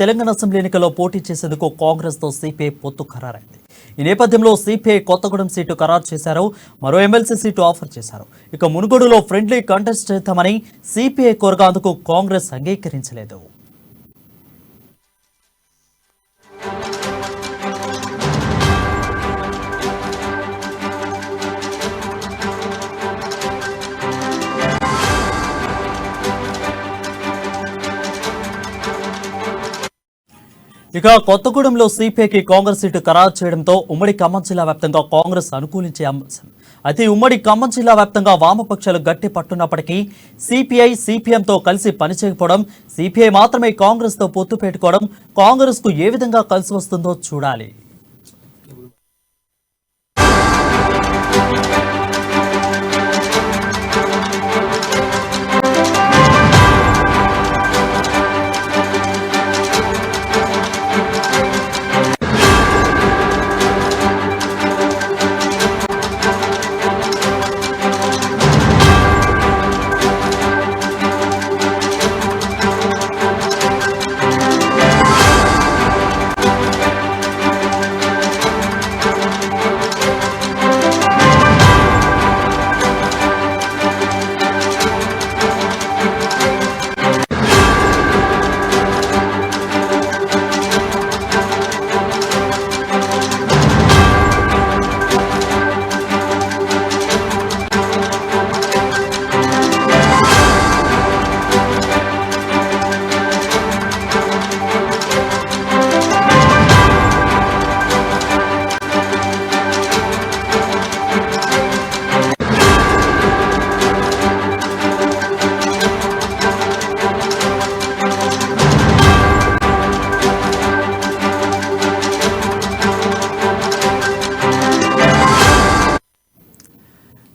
Telangana assembly ఎన్నికల్లో పోటీ చేసేందుకు కాంగ్రెస్ తో సిపిఐ పొత్తు ఖరారైంది. ఈ నేపథ్యంలో సిపిఐ కొత్తగూడెం సీటు ఖరారు చేశారు. మరో ఎమ్మెల్సీ సీటు ఆఫర్ చేశారు. ఇక మునుగోడులో ఫ్రెండ్లీ కంటెస్ట్ చేద్దామని సిపిఐ కోరగా అందుకు కాంగ్రెస్ అంగీకరించలేదు. ఇక కొత్తగూడెంలో సిపిఐకి కాంగ్రెస్ సీటు ఖరారు చేయడంతో ఉమ్మడి ఖమ్మం జిల్లా వ్యాప్తంగా కాంగ్రెస్ అనుకూలించే అంశం. అయితే ఉమ్మడి ఖమ్మం జిల్లా వ్యాప్తంగా వామపక్షాలు గట్టి పట్టున్నప్పటికీ సిపిఐ సిపిఎంతో కలిసి పనిచేయకపోవడం, సిపిఐ మాత్రమే కాంగ్రెస్ తో పొత్తు పెట్టుకోవడం కాంగ్రెస్ కు ఏ విధంగా కలిసి వస్తుందో చూడాలి.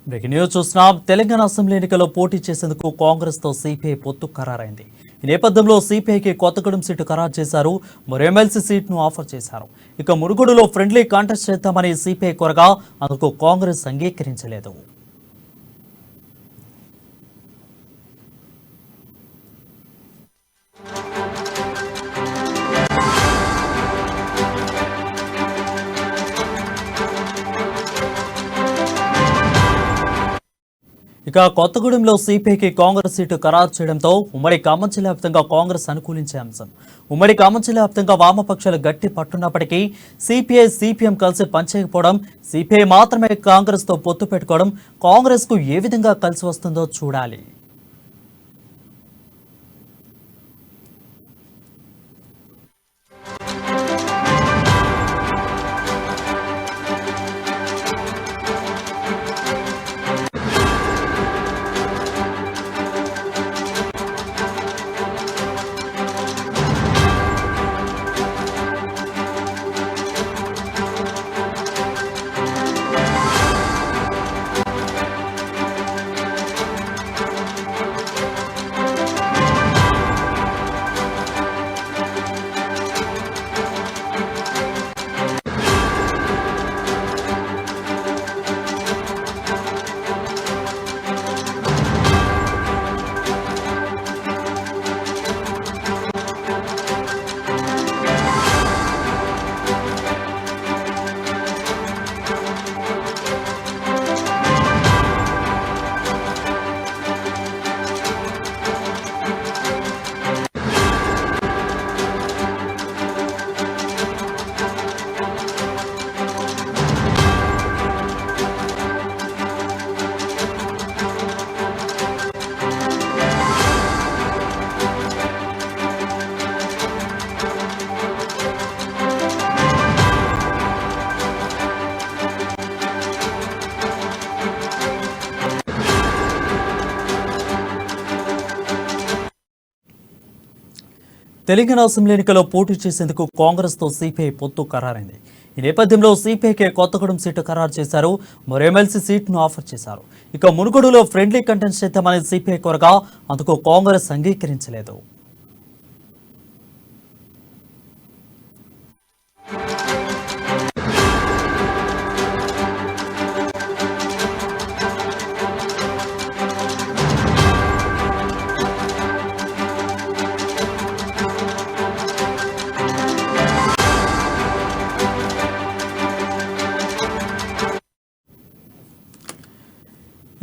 బ్రేకింగ్ న్యూస్ చూస్తున్నాం. తెలంగాణ అసెంబ్లీ ఎన్నికల్లో పోటీ చేసేందుకు కాంగ్రెస్ తో సిపిఐ పొత్తు ఖరారైంది. ఈ నేపథ్యంలో సిపిఐకి కొత్తగూడెం సీటు ఖరారు చేశారు. మరో ఎమ్మెల్సీ సీట్ను ఆఫర్ చేశారు. ఇక మునుగోడులో ఫ్రెండ్లీ కాంటెస్ట్ చేద్దామని సిపిఐ కోరగా అందుకు కాంగ్రెస్ అంగీకరించలేదు. ఇక కొత్తగూడెంలో సిపిఐకి కాంగ్రెస్ సీటు ఖరారు చేయడంతో ఉమ్మడి ఖమ్మం జిల్లా వ్యాప్తంగా కాంగ్రెస్ అనుకూలించే అంశం. ఉమ్మడి ఖమ్మం జిల్లా వ్యాప్తంగా వామపక్షాలు గట్టి పట్టున్నప్పటికీ సిపిఐ సిపిఎం కలిసి పనిచేయకపోవడం, సిపిఐ మాత్రమే కాంగ్రెస్ తో పొత్తు పెట్టుకోవడం కాంగ్రెస్ కు ఏ విధంగా కలిసి వస్తుందో చూడాలి. తెలంగాణ అసెంబ్లీ ఎన్నికల్లో పోటీ చేసేందుకు కాంగ్రెస్ తో సిపిఐ పొత్తు ఖరారైంది. ఈ నేపథ్యంలో సిపిఐకి కొత్తగూడెం సీటు ఖరారు చేశారు. మరో ఎమ్మెల్సీ సీట్ను ఆఫర్ చేశారు. ఇక మునుగోడులో ఫ్రెండ్లీ కంటెస్ట్ చేద్దామని సిపిఐ కోరగా అందుకు కాంగ్రెస్ అంగీకరించలేదు.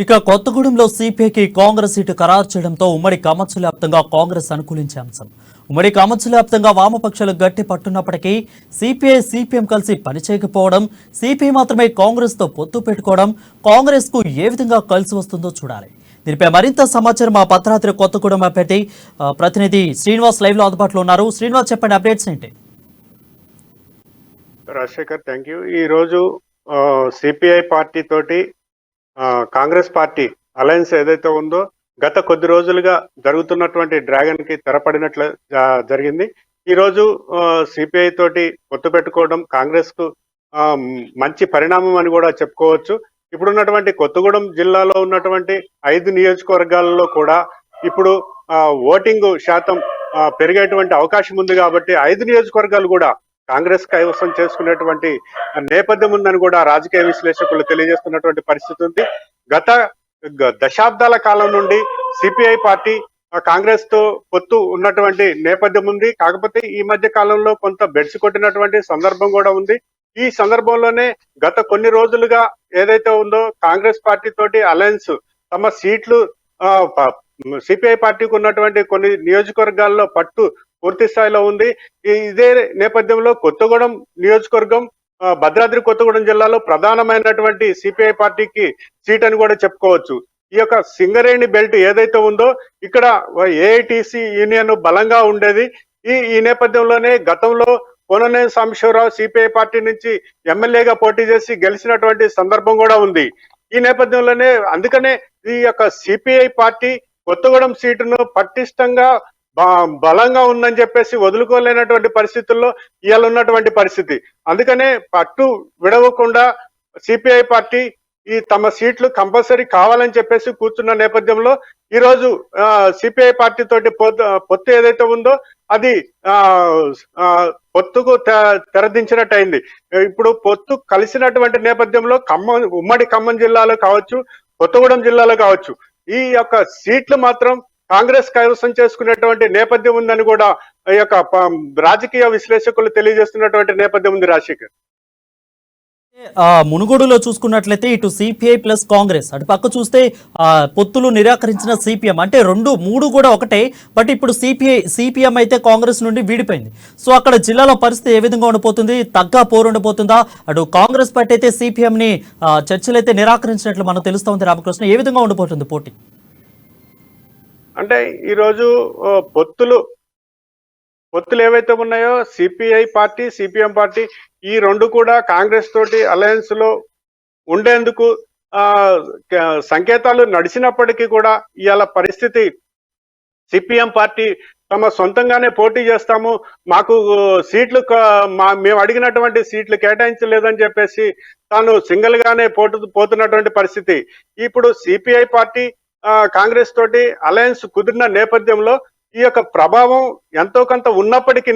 ఇక కొత్తగూడెంలో సిపిఐకి కాంగ్రెస్ సీటు ఖరారు చేయడంతో ఉమ్మడి ఖమ్మం వ్యాప్తంగా కాంగ్రెస్ అనుకూలించే అంశం. ఉమ్మడి ఖమ్మం వ్యాప్తంగా వామపక్షాలు గట్టి పట్టున్నప్పటికీ సిపిఐ సిపిఎం కలిసి పనిచేయకపోవడం, సిపిఐ మాత్రమే కాంగ్రెస్ తో పొత్తు పెట్టుకోవడం కాంగ్రెస్ కు ఏ విధంగా కలిసి వస్తుందో చూడాలి. దీనిపై మరింత సమాచారం మా భద్రాద్రి కొత్తగూడెం అభ్యర్థి ప్రతినిధి శ్రీనివాస్ లైవ్ లో అందుబాటులో ఉన్నారు. శ్రీనివాస్, చెప్పండి, అప్డేట్స్ ఏంటి? Rajasekhar, thank you. ఈరోజు సిపిఐ పార్టీ తోటి కాంగ్రెస్ పార్టీ అలయన్స్ ఏదైతే ఉందో గత కొద్ది రోజులుగా జరుగుతున్నటువంటి డ్రాగన్ కి తెరపడినట్లు జరిగింది. ఈరోజు సిపిఐ తోటి పొత్తు పెట్టుకోవడం కాంగ్రెస్ కు మంచి పరిణామం అని కూడా చెప్పుకోవచ్చు. ఇప్పుడున్నటువంటి కొత్తగూడెం జిల్లాలో ఉన్నటువంటి 5 నియోజకవర్గాలలో కూడా ఇప్పుడు ఓటింగ్ శాతం పెరిగేటువంటి అవకాశం ఉంది. కాబట్టి 5 నియోజకవర్గాలు కూడా కాంగ్రెస్ కైవసం చేసుకునేటువంటి నేపథ్యం ఉందని కూడా రాజకీయ విశ్లేషకులు తెలియజేస్తున్నటువంటి పరిస్థితి ఉంది. గత దశాబ్దాల కాలం నుండి సిపిఐ పార్టీ కాంగ్రెస్ తో పొత్తు ఉన్నటువంటి నేపథ్యం ఉంది. కాకపోతే ఈ మధ్య కాలంలో కొంత బెడ్స్ కొట్టినటువంటి సందర్భం కూడా ఉంది. ఈ సందర్భంలోనే గత కొన్ని రోజులుగా ఏదైతే ఉందో కాంగ్రెస్ పార్టీ తోటి అలయన్స్ తమ సీట్లు సిపిఐ పార్టీకి ఉన్నటువంటి కొన్ని నియోజకవర్గాల్లో పట్టు పూర్తి స్థాయిలో ఉంది. ఇదే నేపథ్యంలో కొత్తగూడెం నియోజకవర్గం భద్రాద్రి కొత్తగూడెం జిల్లాలో ప్రధానమైనటువంటి సిపిఐ పార్టీకి సీట్ అని కూడా చెప్పుకోవచ్చు. ఈ యొక్క సింగరేణి బెల్ట్ ఏదైతే ఉందో ఇక్కడ ఏఐటిసి యూనియన్ బలంగా ఉండేది. ఈ నేపథ్యంలోనే గతంలో కోననేని సాంబశివరావు సిపిఐ పార్టీ నుంచి ఎమ్మెల్యేగా పోటీ చేసి గెలిచినటువంటి సందర్భం కూడా ఉంది. ఈ నేపథ్యంలోనే అందుకనే ఈ యొక్క సిపిఐ పార్టీ కొత్తగూడెం సీటును పటిష్టంగా బలంగా ఉందని చెప్పేసి వదులుకోలేనటువంటి పరిస్థితుల్లో ఇవాళ ఉన్నటువంటి పరిస్థితి. అందుకనే పట్టు విడవకుండా సిపిఐ పార్టీ ఈ తమ సీట్లు కంపల్సరీ కావాలని చెప్పేసి కూర్చున్న నేపథ్యంలో ఈరోజు సిపిఐ పార్టీ తోటి పొత్తు ఏదైతే ఉందో అది పొత్తుకు తెరదించినట్టు అయింది. ఇప్పుడు పొత్తు కలిసినటువంటి నేపథ్యంలో ఉమ్మడి ఖమ్మం జిల్లాలో కావచ్చు, కొత్తగూడెం జిల్లాలో కావచ్చు, ఈ యొక్క సీట్లు మాత్రం కాంగ్రెస్ కైవసం చేసుకునేటువంటి నేపథ్యం ఉందని కూడా ఈ యొక్క రాజకీయ విశ్లేషకులు తెలియజేస్తున్నటువంటి నేపథ్యం ఉంది. రాజశేఖర్, మునుగోడులో చూసుకున్నట్లయితే ఇటు సిపిఐ ప్లస్ కాంగ్రెస్, అటు పక్క చూస్తే పొత్తులు నిరాకరించిన సిపిఎం, అంటే 2, 3 కూడా ఒకటే. బట్ ఇప్పుడు సిపిఎం అయితే కాంగ్రెస్ నుండి వీడిపోయింది. సో అక్కడ జిల్లాలో పరిస్థితి ఏ విధంగా ఉండిపోతుంది? తగ్గా పోరు ఉండిపోతుందా? అటు కాంగ్రెస్ పార్టీ అయితే సిపిఎం ని చర్చలు అయితే నిరాకరించినట్లు మనకు తెలుస్తా ఉంది. రామకృష్ణ, ఏ విధంగా ఉండిపోతుంది పోటీ? అంటే ఈరోజు పొత్తులు ఏవైతే ఉన్నాయో సిపిఐ పార్టీ, సిపిఎం పార్టీ ఈ రెండు కూడా కాంగ్రెస్ తోటి అలయన్స్ లో ఉండేందుకు సంకేతాలు నడిచినప్పటికీ కూడా ఇవాళ పరిస్థితి సిపిఎం పార్టీ తమ సొంతంగానే పోటీ చేస్తాము, మాకు సీట్లు మేము అడిగినటువంటి సీట్లు కేటాయించలేదని చెప్పేసి తాను సింగిల్ గానే పోతున్నటువంటి పరిస్థితి. ఇప్పుడు సిపిఐ పార్టీ కాంగ్రెస్ తోటి అలయన్స్ కుదిరిన నేపథ్యంలో ఈ యొక్క ప్రభావం ఎంతో కొంత ఉన్నప్పటికీ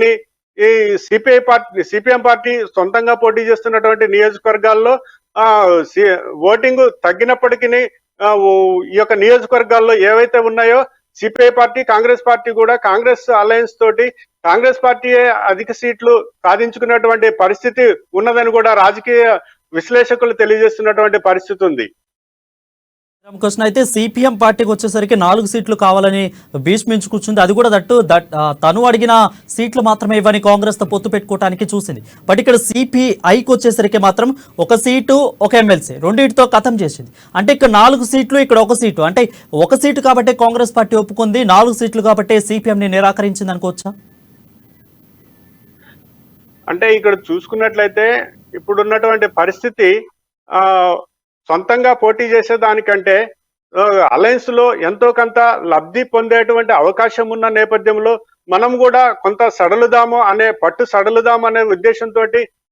ఈ సిపిఎం పార్టీ సొంతంగా పోటీ చేస్తున్నటువంటి నియోజకవర్గాల్లో ఓటింగ్ తగ్గినప్పటికీ ఈ యొక్క నియోజకవర్గాల్లో ఏవైతే ఉన్నాయో సిపిఐ పార్టీ, కాంగ్రెస్ పార్టీ కూడా కాంగ్రెస్ అలయన్స్ తోటి కాంగ్రెస్ పార్టీయే అధిక సీట్లు సాధించుకున్నటువంటి పరిస్థితి ఉన్నదని కూడా రాజకీయ విశ్లేషకులు తెలియజేస్తున్నటువంటి పరిస్థితి ఉంది. రామకృష్ణ, అయితే సిపిఎం పార్టీకి వచ్చేసరికి 4 సీట్లు కావాలని భీష్మించి కూర్చుంది. అది కూడా తను అడిగిన సీట్లు మాత్రమే ఇవ్వని కాంగ్రెస్ తో పొత్తు పెట్టుకోవడానికి చూసింది. బట్ ఇక్కడ సిపిఐకి వచ్చేసరికి మాత్రం 1 సీటు, 1 ఎమ్మెల్సీ రెండింటితో ఖతం చేసింది. అంటే ఇక్కడ 4 సీట్లు, ఇక్కడ 1 సీటు. అంటే 1 సీటు కాబట్టి కాంగ్రెస్ పార్టీ ఒప్పుకుంది, 4 సీట్లు కాబట్టి సిపిఎం ని నిరాకరించింది అనుకోవచ్చా? అంటే ఇక్కడ చూసుకున్నట్లయితే ఇప్పుడున్నటువంటి పరిస్థితి సొంతంగా పోటీ చేసేదానికంటే అలయన్స్ లో ఎంతో కొంత లబ్ధి పొందేటువంటి అవకాశం ఉన్న నేపథ్యంలో మనం కూడా కొంత పట్టు సడలుదాము అనే ఉద్దేశంతో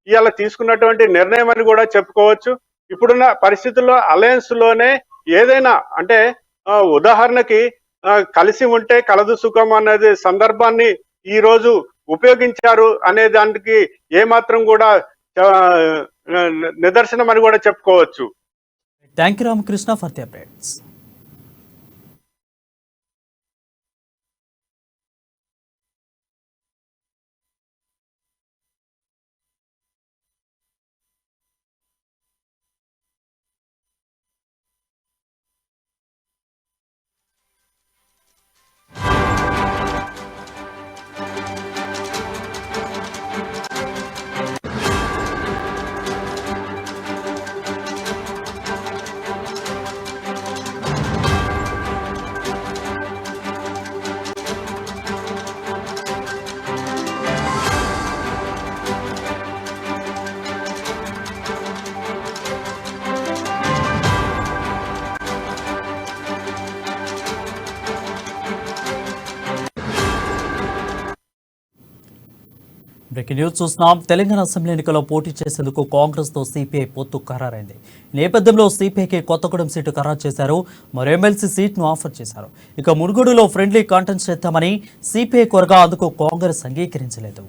ఇవాళ తీసుకున్నటువంటి నిర్ణయం అని కూడా చెప్పుకోవచ్చు. ఇప్పుడున్న పరిస్థితుల్లో అలయన్స్ లోనే ఏదైనా, అంటే ఉదాహరణకి కలిసి ఉంటే కలదు సుఖం అనేది సందర్భాన్ని ఈ రోజు ఉపయోగించారు అనే దానికి ఏమాత్రం కూడా నిదర్శనం అని కూడా చెప్పుకోవచ్చు. Thank you, Ramakrishna, for the updates. Breaking news చూస్తున్నాం. తెలంగాణ అసెంబ్లీ ఎన్నికల్లో పోటీ చేసేందుకు కాంగ్రెస్ తో సిపిఐ పొత్తు ఖరారైంది. ఈ నేపథ్యంలో సిపిఐకి కొత్తగూడెం సీటు ఖరారు చేశారు. మరో ఎమ్మెల్సీ సీట్ను ఆఫర్ చేశారు. ఇక మునుగోడులో ఫ్రెండ్లీ కాంటెస్ట్ చేద్దామని సిపిఐ కోరగా అందుకు కాంగ్రెస్ అంగీకరించలేదు.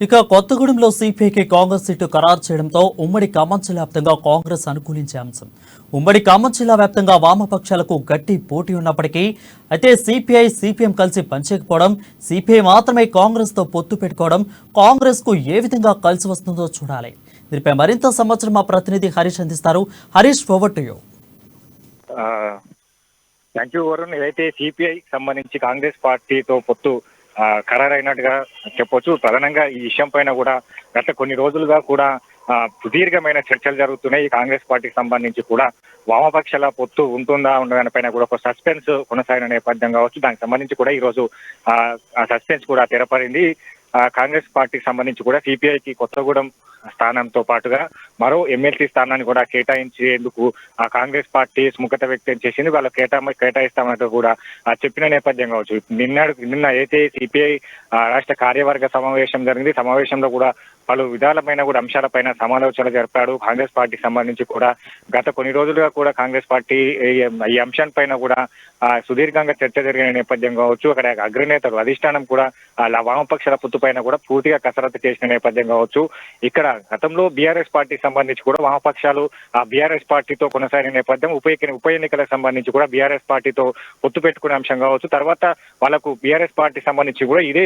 ఇక కొత్తగూడెంలో సిపిఐకి కాంగ్రెస్ సీటు ఖరారు చేయడంతో ఉమ్మడి ఖమ్మం జిల్లా వ్యాప్తంగా కాంగ్రెస్ అనుకూలించే అంశం. ఉమ్మడి ఖమ్మం జిల్లా వ్యాప్తంగా వామపక్షాలకు గట్టి పోటీ ఉన్నప్పటికీ అయితే సిపిఐ సిపిఎం కలిసి పనిచేయకపోవడం, సిపిఐ మాత్రమే కాంగ్రెస్ తో పొత్తు పెట్టుకోవడం కాంగ్రెస్ కు ఏ విధంగా కలిసి వస్తుందో చూడాలి. దీనిపై మరింత సమాచారం మా ప్రతినిధి హరీష్ అందిస్తారు. Harish, forward to you. Thank you Varun. ఏదైతే సిపిఐ సంబంధించి కాంగ్రెస్ పార్టీతో పొత్తు ఖరారైనట్టుగా చెప్పొచ్చు. ప్రధానంగా ఈ విషయం పైన కూడా గత కొన్ని రోజులుగా కూడా సుదీర్ఘమైన చర్చలు జరుగుతున్నాయి. కాంగ్రెస్ పార్టీకి సంబంధించి కూడా వామపక్షాల పొత్తు ఉంటుందా ఉండదానిపైన కూడా ఒక సస్పెన్స్ కొనసాగిన నేపథ్యం కావచ్చు. దానికి సంబంధించి కూడా ఈ రోజు ఆ సస్పెన్స్ కూడా తెరపడింది. కాంగ్రెస్ పార్టీకి సంబంధించి కూడా సిపిఐకి కొత్తగూడెం స్థానంతో పాటుగా మరో ఎమ్మెల్సీ స్థానాన్ని కూడా కేటాయించేందుకు ఆ కాంగ్రెస్ పార్టీ సుముఖత వ్యక్తం చేసింది. వాళ్ళు కేటాయిస్తామన్నట్టు కూడా చెప్పిన నేపథ్యం కావచ్చు. నిన్న అయితే సిపిఐ రాష్ట్ర కార్యవర్గ సమావేశం జరిగింది. సమావేశంలో కూడా పలు విధాలమైన కూడా అంశాలపైన సమాలోచనలు జరిపాడు. కాంగ్రెస్ పార్టీకి సంబంధించి కూడా గత కొన్ని రోజులుగా కూడా కాంగ్రెస్ పార్టీ ఈ అంశంపైన కూడా సుదీర్ఘంగా చర్చ జరిగిన నేపథ్యం కావచ్చు. అక్కడ అగ్రనేతలు అధిష్టానం కూడా వామపక్షాల పొత్తు పైన కూడా పూర్తిగా కసరత్తు చేసిన నేపథ్యం కావచ్చు. ఇక్కడ గతంలో బీఆర్ఎస్ పార్టీకి సంబంధించి కూడా వామపక్షాలు ఆ బీఆర్ఎస్ పార్టీతో కొనసాగిన నేపథ్యం. ఉప ఎన్నికలకు సంబంధించి కూడా బీఆర్ఎస్ పార్టీతో పొత్తు పెట్టుకునే అంశం కావచ్చు. తర్వాత వాళ్ళకు బీఆర్ఎస్ పార్టీకి సంబంధించి కూడా ఇదే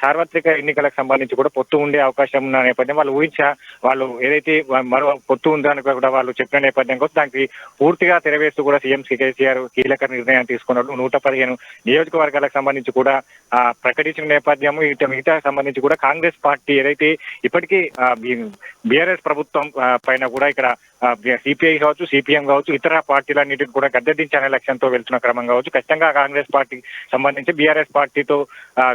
సార్వత్రిక ఎన్నికలకు సంబంధించి కూడా పొత్తు ఉండే అవకాశం ఉన్న నేపథ్యం వాళ్ళు ఏదైతే మరో పొత్తు ఉందని కూడా వాళ్ళు చెప్పిన నేపథ్యం కోసం దానికి పూర్తిగా తెరవేస్తూ కూడా సీఎం కేసీఆర్ కీలక నిర్ణయం తీసుకున్నారు. 115 నియోజకవర్గాలకు సంబంధించి కూడా ప్రకటించిన నేపథ్యం. మిగతా సంబంధించి కూడా కాంగ్రెస్ పార్టీ ఏదైతే ఇప్పటికీ బీఆర్ఎస్ ప్రభుత్వం పైన కూడా ఇక్కడ సిపిఐ కావచ్చు, సిపిఎం కావచ్చు, ఇతర పార్టీలన్నిటిని కూడా గద్దెదించే లక్ష్యంతో వెళ్తున్న క్రమం కావచ్చు. ఖచ్చితంగా కాంగ్రెస్ పార్టీకి సంబంధించి బీఆర్ఎస్ పార్టీతో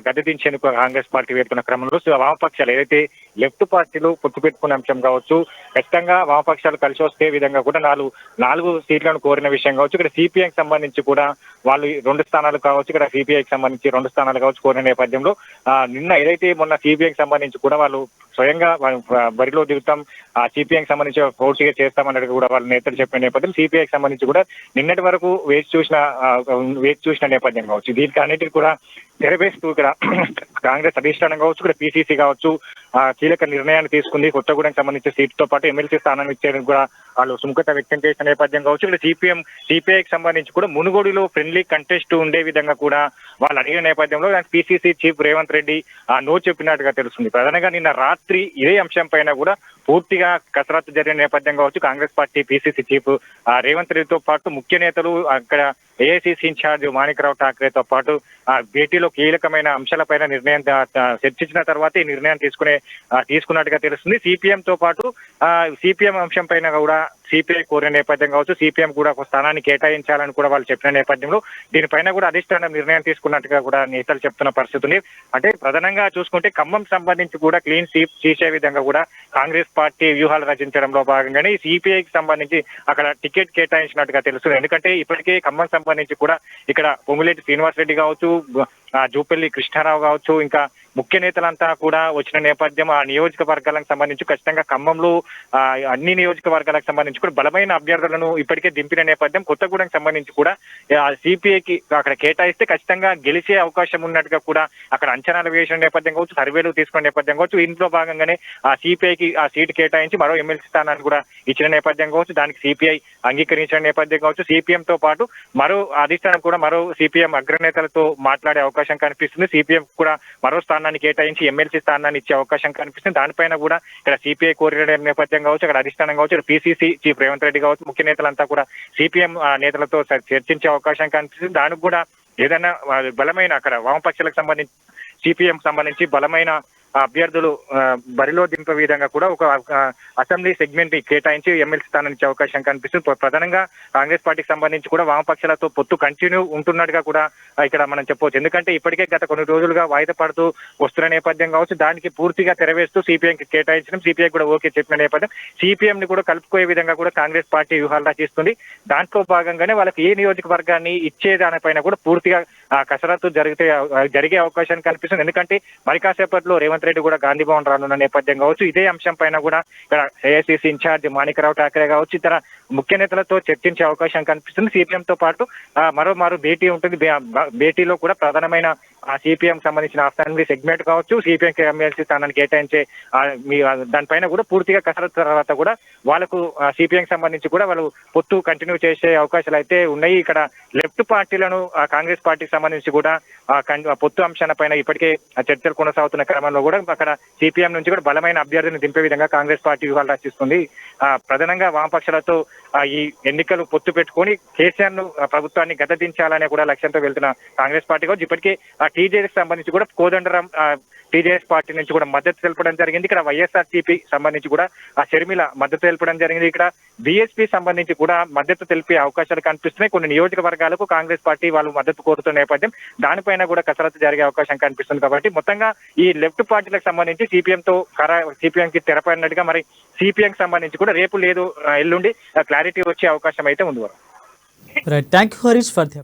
గద్దెదించేందుకు కాంగ్రెస్ పార్టీ వెళ్తున్న క్రమంలో వామపక్షాలు ఏదైతే లెఫ్ట్ పార్టీలు పొత్తు పెట్టుకునే అంశం కావచ్చు. ఖచ్చితంగా వామపక్షాలు కలిసి వస్తే విధంగా కూడా నాలుగు సీట్లను కోరిన విషయం కావచ్చు. ఇక్కడ సిపిఐకి సంబంధించి కూడా వాళ్ళు 2 స్థానాలు కావచ్చు, ఇక్కడ సిపిఐకి సంబంధించి 2 స్థానాలు కావచ్చు కోరిన నేపథ్యంలో నిన్న ఏదైతే మొన్న సిపిఐకి సంబంధించి కూడా వాళ్ళు స్వయంగా బరిలో దిగుతాం, సిపిఐకి సంబంధించి పోటీగా చేస్తామన్నట్టు కూడా వాళ్ళ నేతలు చెప్పిన నేపథ్యం. సిపిఐకి సంబంధించి కూడా నిన్నటి వరకు వేచి చూసిన నేపథ్యం కావచ్చు. దీనికి అన్నిటికీ కూడా తెరవేస్తూ ఇక్కడ కాంగ్రెస్ అధిష్టానం కావచ్చు, ఇక్కడ పిసిసి కావచ్చు కీలక నిర్ణయాన్ని తీసుకుంది. కొత్తగూడెం సంబంధించిన సీటుతో పాటు ఎమ్మెల్సీ స్థానం ఇచ్చేందుకు కూడా వాళ్ళు సుముఖత వ్యక్తం చేసిన నేపథ్యం కావచ్చు. ఇక్కడ సిపిఐకి సంబంధించి కూడా మునుగోడులో ఫ్రెండ్లీ కంటెస్ట్ ఉండే విధంగా కూడా వాళ్ళు అడిగిన నేపథ్యంలో PCC chief Revanth Reddy no చెప్పినట్టుగా తెలుస్తుంది. ప్రధానంగా నిన్న రాత్రి ఇదే అంశం పైన కూడా పూర్తిగా కసరత్తు జరిగిన నేపథ్యం కావచ్చు. Congress party PCC chief Revanth రెడ్డితో పాటు ముఖ్య నేతలు అక్కడ ఏఐసిసి ఇన్ఛార్జ్ మాణిక్రావు ఠాక్రేతో పాటు భేటీలో కీలకమైన అంశాలపైన నిర్ణయం చర్చించిన తర్వాత ఈ నిర్ణయం తీసుకున్నట్టుగా తెలుస్తుంది. సిపిఎంతో పాటు సిపిఎం అంశం పైన కూడా సిపిఐ కోరిన నేపథ్యం కావచ్చు. సిపిఎం కూడా ఒక స్థానాన్ని కేటాయించాలని కూడా వాళ్ళు చెప్పిన నేపథ్యంలో దీనిపైన కూడా అధిష్టానం నిర్ణయం తీసుకున్నట్టుగా కూడా నేతలు చెప్తున్న పరిస్థితులు. అంటే ప్రధానంగా చూసుకుంటే ఖమ్మం సంబంధించి కూడా క్లీన్ స్వీప్ చేసే విధంగా కూడా కాంగ్రెస్ పార్టీ వ్యూహాలు రచించడంలో భాగంగానే ఈ సిపిఐకి సంబంధించి అక్కడ టికెట్ కేటాయించినట్టుగా తెలుస్తుంది. ఎందుకంటే ఇప్పటికే ఖమ్మం సంబంధించి కూడా ఇక్కడ పొంగులేటి శ్రీనివాస్ రెడ్డి కావచ్చు, జూపల్లి కృష్ణారావు కావచ్చు, ఇంకా ముఖ్య నేతలంతా కూడా వచ్చిన నేపథ్యం ఆ నియోజకవర్గాలకు సంబంధించి ఖచ్చితంగా ఖమ్మంలో అన్ని నియోజకవర్గాలకు సంబంధించి కూడా బలమైన అభ్యర్థులను ఇప్పటికే దింపిన నేపథ్యం కొత్తగూడెం సంబంధించి కూడా సిపిఐకి అక్కడ కేటాయిస్తే ఖచ్చితంగా గెలిచే అవకాశం ఉన్నట్టుగా కూడా అక్కడ అంచనాలు వేసిన నేపథ్యం కావచ్చు, సర్వేలు తీసుకున్న నేపథ్యం కావచ్చు, ఇంట్లో భాగంగానే ఆ సిపిఐకి ఆ సీటు కేటాయించి మరో ఎమ్మెల్సీ స్థానాన్ని కూడా ఇచ్చిన నేపథ్యం కావచ్చు, దానికి సిపిఐ అంగీకరించిన నేపథ్యం కావచ్చు, సిపిఎం తో పాటు మరో అధిష్టానం కూడా మరో సిపిఎం అగ్రనేతలతో మాట్లాడే అవకాశం కనిపిస్తుంది. సిపిఎం కూడా మరో స్థానాన్ని కేటాయించి ఎమ్మెల్సీ స్థానాన్ని ఇచ్చే అవకాశం కనిపిస్తుంది. దానిపైన కూడా ఇక్కడ సిపిఐ కోరిన నేపథ్యం కావచ్చు, అక్కడ అధిష్టానం కావచ్చు, ఇక్కడ పిసిసి చీఫ్ రేవంత్ రెడ్డి కావచ్చు, ముఖ్య నేతలంతా కూడా సిపిఎం నేతలతో చర్చించే అవకాశం కనిపిస్తుంది. దానికి కూడా ఏదైనా బలమైన అక్కడ వామపక్షాలకు సంబంధించి సిపిఎం సంబంధించి బలమైన అభ్యర్థులు బరిలో దింపే విధంగా కూడా ఒక అసెంబ్లీ సెగ్మెంట్ కేటాయించి ఎమ్మెల్సీ స్థానాన్ని ఇచ్చే అవకాశం కనిపిస్తుంది. ప్రధానంగా కాంగ్రెస్ పార్టీకి సంబంధించి కూడా వామపక్షాలతో పొత్తు కంటిన్యూ ఉంటున్నట్టుగా కూడా ఇక్కడ మనం చెప్పవచ్చు. ఎందుకంటే ఇప్పటికే గత కొన్ని రోజులుగా వాయిదా పడుతూ వస్తున్న నేపథ్యం కావచ్చు, దానికి పూర్తిగా తెరవేస్తూ సిపిఎంకి కేటాయించడం, సిపిఐ కూడా ఓకే చెప్పిన నేపథ్యం సిపిఎం ని కూడా కలుపుకోయే విధంగా కూడా కాంగ్రెస్ పార్టీ వ్యూహాలు రచిస్తుంది. దాంట్లో భాగంగానే వాళ్ళకి ఏ నియోజకవర్గాన్ని ఇచ్చే దానిపైన కూడా పూర్తిగా కసరత్తు జరిగే అవకాశం కనిపిస్తుంది. ఎందుకంటే మరి కాసేపట్లో రేవంత్ రెడ్డి కూడా గాంధీ భవన్ రానున్న నేపథ్యం కావచ్చు, ఇదే అంశం పైన కూడా ఇక్కడ ఏఐసిసి ఇన్ఛార్జ్ మాణిక్రావు ఠాకరే కావచ్చు, ఇతర ముఖ్య నేతలతో చర్చించే అవకాశం కనిపిస్తుంది. సిపిఎం తో పాటు మరో భేటీ ఉంటుంది. భేటీలో కూడా ప్రధానమైన సిపిఎం సంబంధించిన అసెంబ్లీ సెగ్మెంట్ కావచ్చు, సిపిఎం ఎమ్మెల్సీ స్థానాన్ని కేటాయించే దానిపైన కూడా పూర్తిగా కసరత్తు తర్వాత కూడా వాళ్ళకు సిపిఎం సంబంధించి కూడా వాళ్ళు పొత్తు కంటిన్యూ చేసే అవకాశాలు అయితే ఉన్నాయి. ఇక్కడ లెఫ్ట్ పార్టీలను కాంగ్రెస్ పార్టీకి సంబంధించి కూడా పొత్తు అంశాల పైన ఇప్పటికే చర్చలు కొనసాగుతున్న క్రమంలో కూడా అక్కడ సిపిఎం నుంచి కూడా బలమైన అభ్యర్థిని దింపే విధంగా కాంగ్రెస్ పార్టీ వ్యూహాలు రచిస్తుంది. ప్రధానంగా వామపక్షాలతో ఈ ఎన్నికలు పొత్తు పెట్టుకొని కేసీఆర్ ను ప్రభుత్వాన్ని గద్దదించాలనే కూడా లక్ష్యంతో వెళ్తున్న కాంగ్రెస్ పార్టీ కావచ్చు, ఇప్పటికే టీజేఎస్ సంబంధించి కూడా కోదండరాం టీజేఎస్ పార్టీ నుంచి కూడా మద్దతు తెలపడం జరిగింది. ఇక్కడ వైఎస్ఆర్సీపీ సంబంధించి కూడా షర్మిల మద్దతు తెలపడం జరిగింది. ఇక్కడ బీఎస్పీ సంబంధించి కూడా మద్దతు తెలిపే అవకాశాలు కనిపిస్తున్నాయి. కొన్ని నియోజకవర్గాలకు కాంగ్రెస్ పార్టీ వాళ్ళు మద్దతు కోరుతున్న నేపథ్యం దానిపైన కూడా కసరత్తు జరిగే అవకాశం కనిపిస్తుంది. కాబట్టి మొత్తంగా ఈ లెఫ్ట్ పార్టీలకు సంబంధించి సిపిఎం కి తెరపడినట్టుగా మరి సిపిఎం సంబంధించి కూడా రేపు లేదు ఎల్లుండి క్లారిటీ వచ్చే అవకాశం అయితే ఉంది. Thank you Harish for the